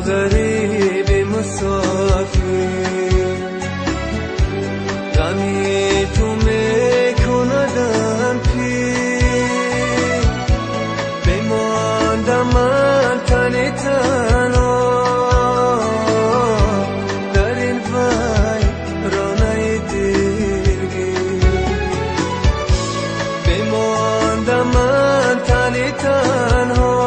غریب مسافر، غمی تو میکندم پیر، بماندم من تنی تنها در این ویرانه دلگیر، بماندم من تنی تنها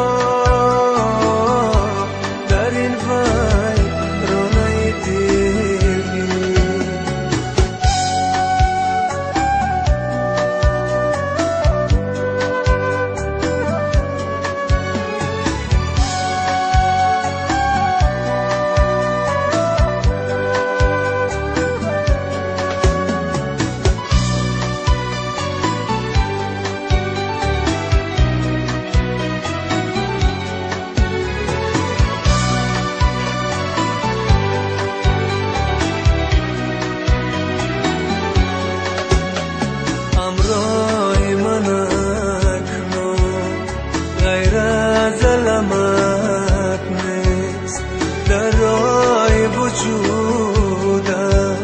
علامت نیست در راه وجودم،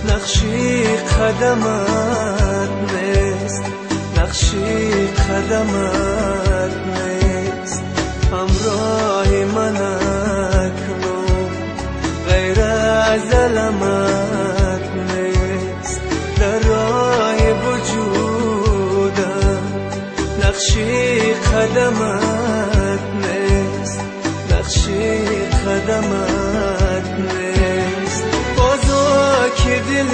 نقشی قدمت نیست، نقشی قدمت نیست، همراه من اکنون غیر از علامت نیست در راه وجودم، نقشی قدمت نیست، نقشی قدمت نیست. بازا که دل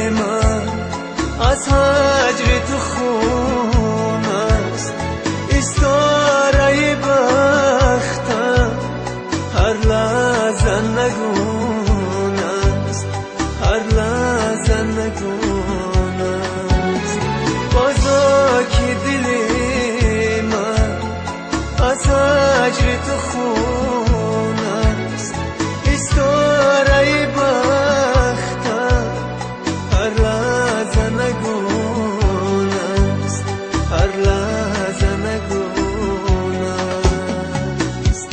من از هجر تو خون است، استاره بختم هر لحظه نگون است، هر لحظه نگون است. بازا که دل من از هجر تو خون است، استاره بختم هر لحظه نگون است، هر لحظه نگون است.